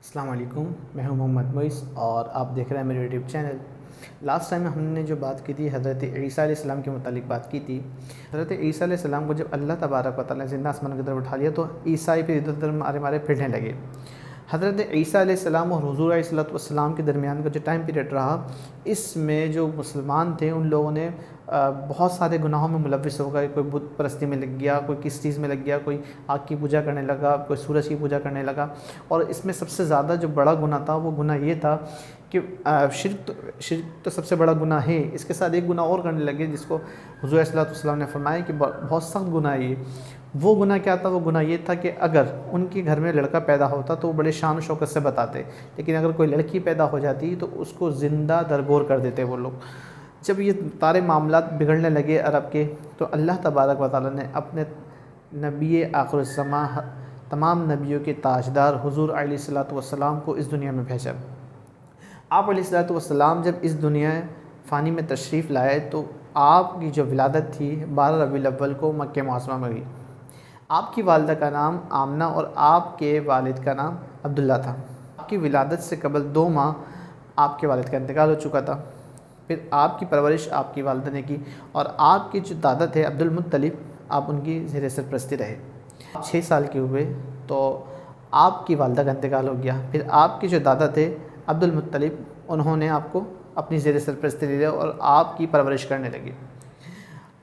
السلام علیکم، میں ہوں محمد معیز اور آپ دیکھ رہے ہیں میرے یوٹیوب چینل۔ لاسٹ ٹائم ہم نے جو بات کی تھی حضرت عیسیٰ علیہ السلام کے متعلق بات کی تھی۔ حضرت عیسیٰ علیہ السلام کو جب اللہ تبارک و تعالیٰ نے زندہ آسمان کی طرف اٹھا لیا تو عیسائی پھر ادھر ادھر مارے مارے پھرنے لگے۔ حضرت عیسیٰ علیہ السلام اور حضور علیہ السلام کے درمیان کا جو ٹائم پیریڈ رہا، اس میں جو مسلمان تھے ان لوگوں نے بہت سارے گناہوں میں ملوث ہو گئے۔ کوئی بت پرستی میں لگ گیا، کوئی کس چیز میں لگ گیا، کوئی آگ کی پوجا کرنے لگا، کوئی سورج کی پوجا کرنے لگا۔ اور اس میں سب سے زیادہ جو بڑا گناہ تھا وہ گناہ یہ تھا کہ شرک تو سب سے بڑا گناہ ہے، اس کے ساتھ ایک گناہ اور کرنے لگے جس کو حضور علیہ السلام نے فرمایا کہ بہت سخت گناہ ہے یہ۔ وہ گناہ کیا تھا؟ وہ گناہ یہ تھا کہ اگر ان کے گھر میں لڑکا پیدا ہوتا تو وہ بڑے شان و شوکت سے بتاتے، لیکن اگر کوئی لڑکی پیدا ہو جاتی تو اس کو زندہ درگور کر دیتے وہ لوگ۔ جب یہ سارے معاملات بگڑنے لگے عرب کے، تو اللہ تبارک و تعالیٰ نے اپنے نبی آخر الزماں، تمام نبیوں کے تاجدار حضور علیہ السلام کو اس دنیا میں بھیجا۔ آپ علیہ السلام جب اس دنیا فانی میں تشریف لائے تو آپ کی جو ولادت تھی 12 ربیع الاول کو مکہ معظمہ میں ہوئی۔ آپ کی والدہ کا نام آمنہ اور آپ کے والد کا نام عبداللہ تھا۔ آپ کی ولادت سے قبل 2 ماہ آپ کے والد کا انتقال ہو چکا تھا۔ پھر آپ کی پرورش آپ کی والدہ نے کی، اور آپ کے جو دادا تھے عبد المطلب، آپ ان کی زیر سرپرستی رہے۔ 6 سال کے ہوئے تو آپ کی والدہ کا انتقال ہو گیا۔ پھر آپ کے جو دادا تھے عبد المطلب، انہوں نے آپ کو اپنی زیر سرپرستی لے لیا اور آپ کی پرورش کرنے لگے۔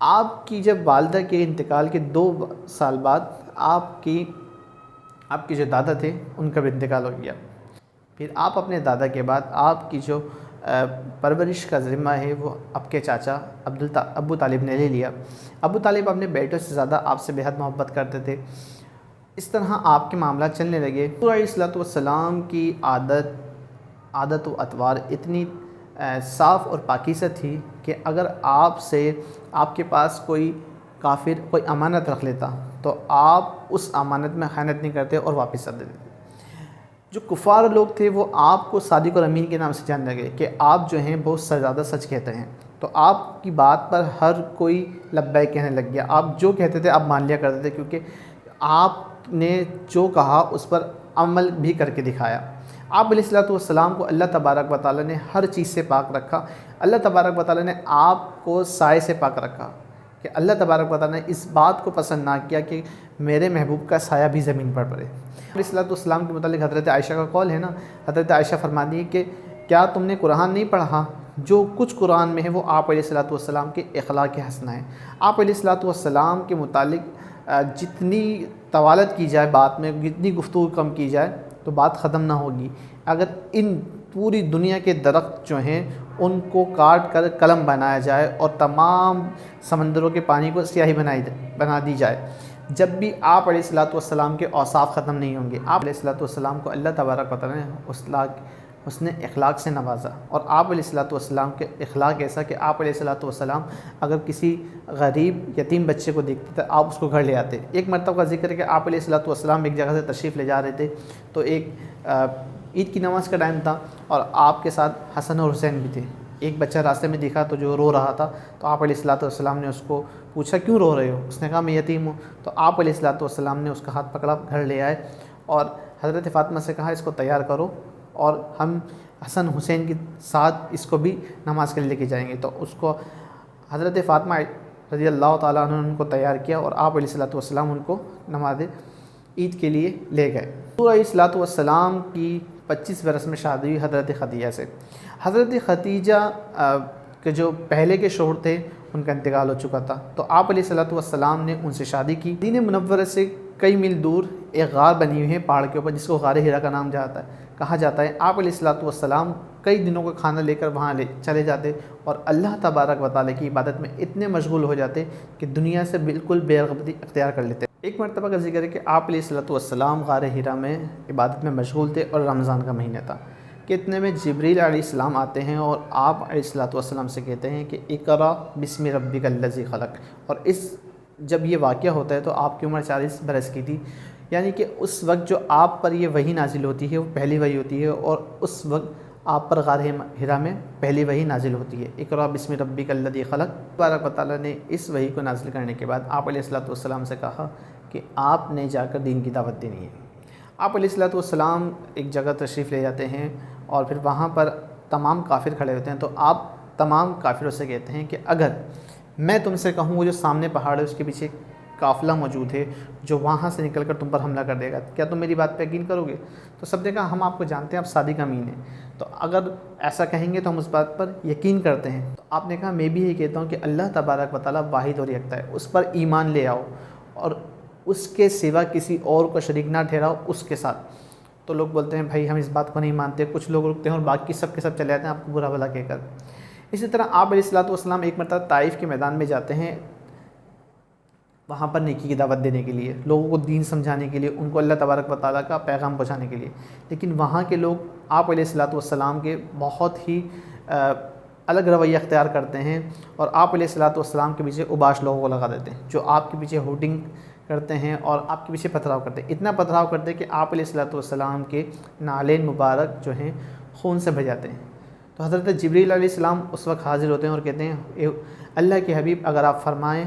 آپ کی جب والدہ کے انتقال کے 2 سال بعد آپ کے جو دادا تھے ان کا بھی انتقال ہو گیا۔ پھر آپ اپنے دادا کے بعد آپ کی جو پرورش کا ذمہ ہے وہ آپ کے چاچا ابو طالب نے لے لیا۔ ابو طالب اپنے بیٹوں سے زیادہ آپ سے بہت محبت کرتے تھے۔ اس طرح آپ کے معاملات چلنے لگے۔ حضور علیہ السلام کی عادت و اطوار اتنی صاف اور پاکیزہ تھی کہ اگر آپ کے پاس کوئی کافر کوئی امانت رکھ لیتا تو آپ اس امانت میں خیانت نہیں کرتے اور واپس کر دیتے۔ جو کفار لوگ تھے وہ آپ کو صادق اور امین کے نام سے جاننے لگے کہ آپ جو ہیں بہت زیادہ سچ کہتے ہیں، تو آپ کی بات پر ہر کوئی لبیک کہنے لگ گیا۔ آپ جو کہتے تھے آپ مان لیا کرتے تھے، کیونکہ آپ نے جو کہا اس پر عمل بھی کر کے دکھایا۔ آپ علیہ السلام کو اللہ تبارک و تعالیٰ نے ہر چیز سے پاک رکھا۔ اللہ تبارک و تعالیٰ نے آپ کو سائے سے پاک رکھا کہ اللہ تبارک و تعالیٰ نے اس بات کو پسند نہ کیا کہ میرے محبوب کا سایہ بھی زمین پر پڑے۔ علیہ السلام کے متعلق حضرت عائشہ کا قول ہے نا، حضرت عائشہ فرماتی ہے کہ کیا تم نے قرآن نہیں پڑھا؟ جو کچھ قرآن میں ہے وہ آپ علیہ السلام کے اخلاق حسنہ ہے۔ آپ علیہ السلام کے متعلق جتنی طوالت کی جائے بات میں، جتنی گفتگو کم کی جائے تو بات ختم نہ ہوگی۔ اگر ان پوری دنیا کے درخت جو ہیں ان کو کاٹ کر قلم بنایا جائے اور تمام سمندروں کے پانی کو سیاہی بنا دی جائے، جب بھی آپ علیہ السلام کے اوصاف ختم نہیں ہوں گے۔ آپ علیہ السلام کو اللہ تبارک و تعالیٰ نے حسن اخلاق سے نوازا، اور آپ علیہ السلام کے اخلاق ایسا کہ آپ علیہ السلام اگر کسی غریب یتیم بچے کو دیکھتے تھے آپ اس کو گھر لے آتے۔ ایک مرتبہ کا ذکر ہے کہ آپ علیہ السلام ایک جگہ سے تشریف لے جا رہے تھے، تو ایک عید کی نماز کا ٹائم تھا اور آپ کے ساتھ حسن اور حسین بھی تھے۔ ایک بچہ راستے میں دکھا تو جو رو رہا تھا، تو آپ علیہ السلام نے اس کو پوچھا کیوں رو رہے ہو؟ اس نے کہا میں یتیم ہوں۔ تو آپ علیہ السلام نے اس کا ہاتھ پکڑا، گھر لے آئے اور حضرت فاطمہ سے کہا اس کو تیار کرو اور ہم حسن حسین کے ساتھ اس کو بھی نماز کے لیے لے کے جائیں گے۔ تو اس کو حضرت فاطمہ رضی اللہ تعالیٰ عنہ نے ان کو تیار کیا اور آپ علیہ السلام ان کو نماز عید کے لیے لے گئے۔ حضور علیہ السلام کی 25 برس میں شادی ہوئی حضرت خدیجہ سے۔ حضرت خدیجہ کے جو پہلے کے شوہر تھے ان کا انتقال ہو چکا تھا، تو آپ علیہ السلام نے ان سے شادی کی۔ مدینہ منورہ سے کئی میل دور ایک غار بنی ہوئی ہے پہاڑ کے اوپر، جس کو غار ہرا کا نام کہا جاتا ہے۔ آپ علیہ السلام کئی دنوں کا کھانا لے کر وہاں چلے جاتے اور اللہ تبارک و تعالیٰ کی عبادت میں اتنے مشغول ہو جاتے کہ دنیا سے بالکل بے رغبتی اختیار کر لیتے۔ ایک مرتبہ کا ذکر ہے کہ آپ علیہ السلام غار ہرا میں عبادت میں مشغول تھے اور رمضان کا مہینہ تھا کہ اتنے میں جبریل علیہ السلام آتے ہیں اور آپ علیہ السلام سے کہتے ہیں کہ اقرأ بسم ربک الذی خلق۔ اور جب یہ واقعہ ہوتا ہے تو آپ کی عمر 40 برس کی تھی، یعنی کہ اس وقت جو آپ پر یہ وحی نازل ہوتی ہے وہ پہلی وحی ہوتی ہے، اور اس وقت آپ پر غار ہرا میں پہلی وحی نازل ہوتی ہے، اقرأ بسم ربک الذی خلق۔ تبارک و تعالیٰ نے اس وحی کو نازل کرنے کے بعد آپ علیہ السلام سے کہا کہ آپ نے جا کر دین کی دعوت دینی ہے۔ آپ علیہ الصلوۃ والسلام ایک جگہ تشریف لے جاتے ہیں اور پھر وہاں پر تمام کافر کھڑے ہوتے ہیں، تو آپ تمام کافروں سے کہتے ہیں کہ اگر میں تم سے کہوں وہ جو سامنے پہاڑ ہے اس کے پیچھے قافلہ موجود ہے جو وہاں سے نکل کر تم پر حملہ کر دے گا، کیا تم میری بات پہ یقین کرو گے؟ تو سب نے کہا ہم آپ کو جانتے ہیں، آپ صادق امین ہیں، تو اگر ایسا کہیں گے تو ہم اس بات پر یقین کرتے ہیں۔ تو آپ نے کہا میں بھی یہ کہتا ہوں کہ اللہ تبارک و تعالیٰ واحد اور یکتا ہے، اس پر ایمان لے آؤ اور اس کے سوا کسی اور کو شریک نہ ٹھہراؤ اس کے ساتھ۔ تو لوگ بولتے ہیں بھائی ہم اس بات کو نہیں مانتے، کچھ لوگ رکتے ہیں اور باقی سب کے سب چلے جاتے ہیں آپ کو برا بھلا کہہ کر۔ اسی طرح آپ علیہ الصلوۃ والسلام ایک مرتبہ طائف کے میدان میں جاتے ہیں، وہاں پر نیکی کی دعوت دینے کے لیے، لوگوں کو دین سمجھانے کے لیے، ان کو اللہ تبارک و تعالیٰ کا پیغام پہنچانے کے لیے، لیکن وہاں کے لوگ آپ علیہ الصلوۃ والسلام کے بہت ہی الگ رویہ اختیار کرتے ہیں اور آپ علیہ الصلوۃ والسلام کے پیچھے اوباش لوگوں کو لگا دیتے ہیں جو آپ کے پیچھے ہوٹنگ کرتے ہیں اور آپ کے پیچھے پتھراؤ کرتے ہیں، اتنا پتھراؤ کرتے ہیں کہ آپ علیہ الصلوۃ والسلام کے نالین مبارک جو ہیں خون سے بھر جاتے ہیں۔ تو حضرت جبریل علیہ السلام اس وقت حاضر ہوتے ہیں اور کہتے ہیں اے اللہ کے حبیب اگر آپ فرمائیں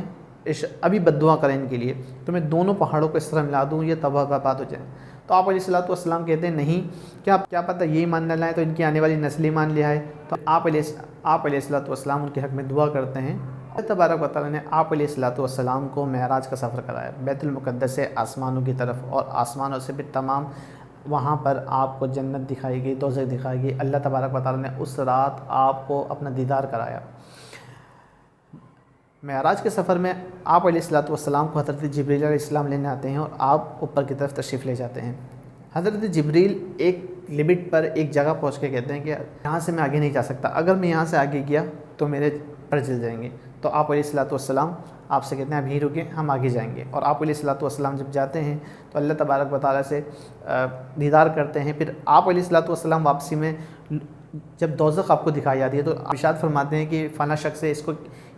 ابھی بد دعا کریں ان کے لیے تو میں دونوں پہاڑوں کو اس طرح ملا دوں یہ تباہ برباد ہو جائیں۔ تو آپ علیہ الصلوۃ والسلام کہتے ہیں نہیں، کیا پتہ یہی مان نہ لائیں تو ان کی آنے والی نسلیں مان لیا ہے۔ تو آپ علیہ الصلوۃ والسلام ان کے حق میں دعا کرتے ہیں۔ اللہ تبارک و تعالیٰ نے آپ علیہ الصلوۃ والسلام کو معراج کا سفر کرایا بیت المقدس سے آسمانوں کی طرف، اور آسمانوں سے بھی تمام وہاں پر آپ کو جنت دکھائی گئی، دوزخ دکھائی گئی۔ اللہ تبارک و تعالیٰ نے اس رات آپ کو اپنا دیدار کرایا۔ معراج کے سفر میں آپ علیہ الصلوۃ والسلام کو حضرت جبریل علیہ السلام لینے آتے ہیں اور آپ اوپر کی طرف تشریف لے جاتے ہیں۔ حضرت جبریل ایک لمٹ پر ایک جگہ پہنچ کے کہتے ہیں کہ یہاں سے میں آگے نہیں جا سکتا، اگر میں یہاں سے آگے گیا تو میرے پر جل جائیں گے۔ تو آپ علیہ الصلوۃ والسلام آپ سے کہتے ہیں ابھی رکیں ہم آگے جائیں گے، اور آپ علیہ الصلوۃ والسلام جب جاتے ہیں تو اللہ تبارک و تعالیٰ سے دیدار کرتے ہیں۔ پھر آپ علیہ الصلوۃ والسلام واپسی میں جب دوزخ آپ کو دکھائی جاتی ہے تو ارشاد فرماتے ہیں کہ فلاں شخص ہے،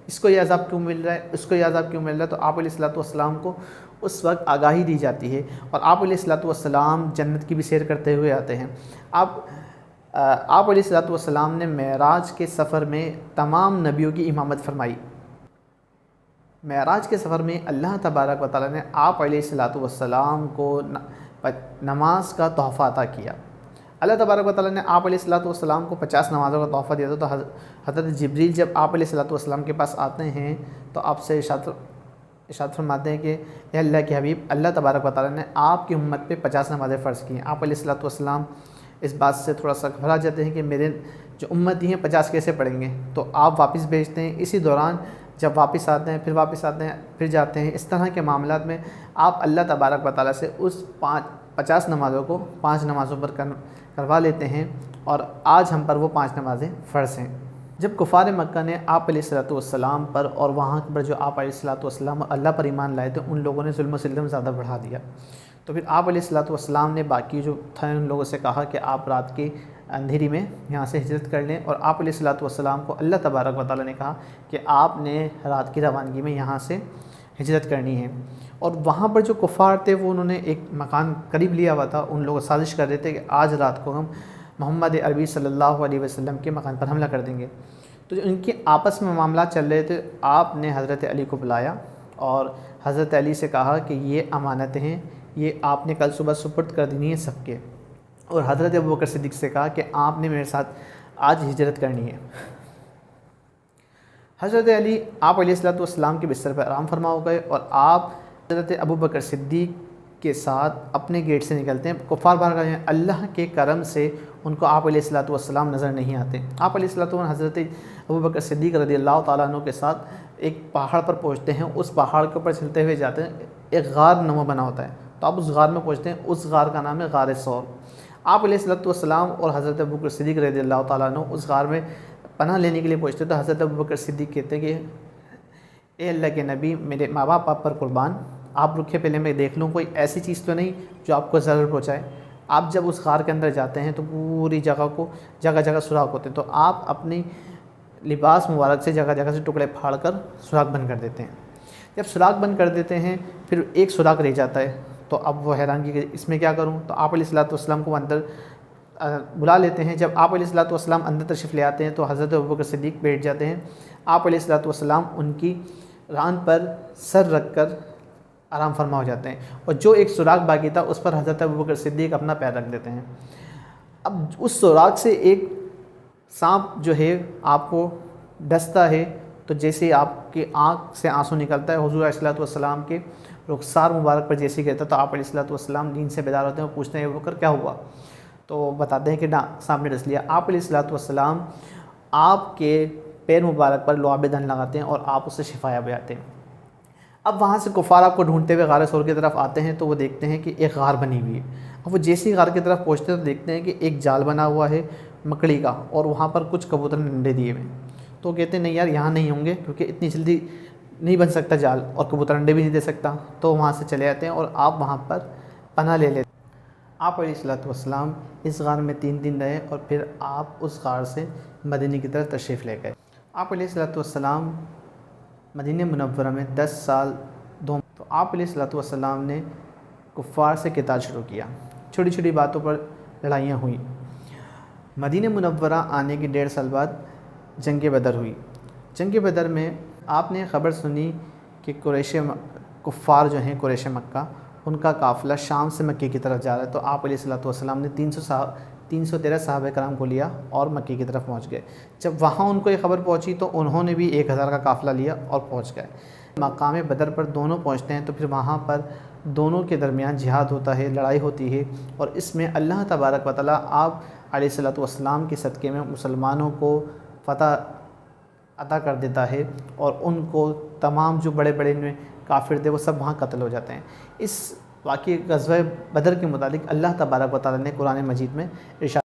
اس کو یہ عذاب کیوں مل رہا ہے، اس کو یہ عذاب کیوں مل رہا ہے۔ تو آپ علیہ الصلوۃ والسلام کو اس وقت آگاہی دی جاتی ہے، اور آپ علیہ الصلوۃ والسلام جنت کی بھی سیر کرتے ہوئے آتے ہیں۔ آپ علیہ الصلوۃ والسلام نے معراج کے سفر میں تمام نبیوں کی امامت فرمائی۔ معراج کے سفر میں اللہ تبارک و تعالیٰ نے آپ علیہ الصلوۃ والسلام کو نماز کا تحفہ عطا کیا۔ اللہ تبارک و تعالیٰ نے آپ علیہ الصلوۃ والسلام کو 50 نمازوں کا تحفہ دیا تھا۔ تو حضرت جبریل جب آپ علیہ الصلوۃ والسلام کے پاس آتے ہیں تو آپ سے ارشاد فرماتے ہیں کہ اے اللہ کے حبیب اللہ تبارک و تعالیٰ نے آپ کی امت پہ 50 نمازیں فرض کی ہیں۔ آپ علیہ الصلوۃ والسلام اس بات سے تھوڑا سا گھبرا جاتے ہیں کہ میرے جو امتی ہیں 50 کیسے پڑھیں گے، تو آپ واپس بھیجتے ہیں۔ اسی دوران جب واپس آتے ہیں پھر واپس آتے ہیں پھر جاتے ہیں، اس طرح کے معاملات میں آپ اللہ تبارک و تعالیٰ سے اس 50 نمازوں کو 5 نمازوں پر کروا لیتے ہیں، اور آج ہم پر وہ 5 نمازیں فرض ہیں۔ جب کفار مکہ نے آپ علیہ الصلوۃ والسلام پر اور وہاں پر جو آپ علیہ الصلوۃ والسلام اللہ پر ایمان لائے تھے ان لوگوں نے ظلم و ستم زیادہ بڑھا دیا، تو پھر آپ علیہ الصلوۃ والسلام نے باقی جو تھے ان لوگوں سے کہا کہ آپ رات کی اندھیری میں یہاں سے ہجرت کر لیں، اور آپ علیہ الصلوۃ والسلام کو اللہ تبارک و تعالیٰ نے کہا کہ آپ نے رات کی روانگی میں یہاں سے ہجرت کرنی ہے۔ اور وہاں پر جو کفار تھے وہ انہوں نے ایک مکان قریب لیا ہوا تھا، ان لوگ سازش کر رہے تھے کہ آج رات کو ہم محمد عربی صلی اللہ علیہ وسلم کے مکان پر حملہ کر دیں گے۔ تو جو ان کے آپس میں معاملات چل رہے تھے، آپ نے حضرت علی کو بلایا اور حضرت علی سے کہا کہ یہ امانتیں ہیں، یہ آپ نے کل صبح سپرد کر دینی ہے سب کے، اور حضرت ابوبکر صدیق سے کہا کہ آپ نے میرے ساتھ آج ہجرت کرنی ہے۔ حضرت علی آپ علیہ الصلوۃ والسلام کے بستر پر آرام فرما ہو گئے، اور آپ حضرت ابوبکر صدیق کے ساتھ اپنے گیٹ سے نکلتے ہیں۔ کفار بارگاہ میں اللہ کے کرم سے ان کو آپ علیہ الصلوۃ والسلام نظر نہیں آتے۔ آپ علیہ الصلوۃ والسلام حضرت ابوبکر صدیق رضی اللہ تعالیٰ عنہ کے ساتھ ایک پہاڑ پر پہنچتے ہیں، اس پہاڑ کے اوپر چلتے ہوئے جاتے ہیں، ایک غار نما بنا ہوتا ہے، تو آپ اس غار میں پہنچتے ہیں، اس غار کا نام ہے غار ثور۔ آپ علیہ الصلوۃ والسلام اور حضرت ابوبکر صدیق رضی اللہ تعالیٰ عنہ اس غار میں پناہ لینے کے لیے پہنچتے تو حضرت ابوبکر صدیق کہتے ہیں کہ اے اللہ کے نبی میرے ماں باپ آپ پر قربان، آپ رکھے پہلے میں دیکھ لوں کوئی ایسی چیز تو نہیں جو آپ کو ضرر پہنچائے۔ آپ جب اس غار کے اندر جاتے ہیں تو پوری جگہ کو جگہ جگہ سوراخ ہوتے ہیں، تو آپ اپنی لباس مبارک سے جگہ جگہ سے ٹکڑے پھاڑ کر سوراخ بند کر دیتے ہیں۔ جب سوراخ بند کر دیتے ہیں پھر ایک سوراخ رہ جاتا ہے، تو اب وہ حیران کہ اس میں کیا کروں، تو آپ علیہ الصلوۃ والسلام کو اندر بلا لیتے ہیں۔ جب آپ علیہ الصلوۃ والسلام اندر تشریف لے آتے ہیں تو حضرت ابوبکر صدیق بیٹھ جاتے ہیں۔ آپ علیہ الصلوۃ والسلام ان کی ران پر سر رکھ کر آرام فرما ہو جاتے ہیں، اور جو ایک سوراخ باقی تھا اس پر حضرت ابوبکر صدیق اپنا پیر رکھ دیتے ہیں۔ اب اس سوراخ سے ایک سانپ جو ہے آپ کو ڈستا ہے، تو جیسے ہی آپ کی آنکھ سے آنسو نکلتا ہے، حضور علیہ الصلوۃ والسلام کے رخسار مبارک پر جیسے گرتا تو آپ علیہ الصلوۃ والسلام نیند سے بیدار ہوتے ہیں اور پوچھتے ہیں ابوبکر کیا ہوا؟ تو وہ بتاتے ہیں کہ نہ، سانپ نے ڈس لیا۔ آپ علیہ الصلوۃ والسلام آپ کے پیر مبارک پر لعاب دہن لگاتے ہیں اور آپ اس سے شفا یاب جاتے ہیں۔ اب وہاں سے کفار آپ کو ڈھونڈتے ہوئے غار ثور کی طرف آتے ہیں، تو وہ دیکھتے ہیں کہ ایک غار بنی ہوئی ہے۔ اب وہ جیسے ہی غار کی طرف پہنچتے ہیں تو دیکھتے ہیں کہ ایک جال بنا ہوا ہے مکڑی کا، اور وہاں پر کچھ کبوتر نے انڈے دیے ہوئے ہیں۔ تو کہتے ہیں نہیں یار، یہاں نہیں ہوں گے، کیونکہ اتنی جلدی نہیں بن سکتا جال، اور کبوتر انڈے بھی نہیں دے سکتا۔ تو وہاں سے چلے جاتے ہیں اور آپ وہاں پر پناہ لے لیتے ہیں۔ آپ علیہ الصلوۃ والسلام اس غار میں 3 دن رہے، اور پھر آپ اس غار سے مدینے کی طرف تشریف لے گئے۔ آپ علیہ الصلوۃ والسلام مدینہ منورہ میں 10 سال تو آپ علیہ الصلوۃ والسلام نے کفار سے قتال شروع کیا، چھوٹی چھوٹی باتوں پر لڑائیاں ہوئیں۔ مدینہ منورہ آنے کے 1.5 سال بعد جنگ بدر ہوئی۔ جنگ بدر میں آپ نے خبر سنی کہ کفار جو ہیں قریش مکہ، ان کا قافلہ شام سے مکے کی طرف جا رہا ہے، تو آپ علیہ الصلوۃ والسلام نے 313 صحابہ کرام کو لیا اور مکے کی طرف پہنچ گئے۔ جب وہاں ان کو یہ خبر پہنچی تو انہوں نے بھی 1000 کا قافلہ لیا اور پہنچ گئے۔ مقام بدر پر دونوں پہنچتے ہیں، تو پھر وہاں پر دونوں کے درمیان جہاد ہوتا ہے، لڑائی ہوتی ہے، اور اس میں اللہ تبارک و تعالیٰ آپ علیہ الصلوۃ والسلام کے صدقے میں مسلمانوں کو فتح عطا کر دیتا ہے، اور ان کو تمام جو بڑے بڑے کافر تھے وہ سب وہاں قتل ہو جاتے ہیں۔ اس واقعی غزوہ بدر کے متعلق اللہ تبارک و تعالیٰ نے قرآن مجید میں ارشاد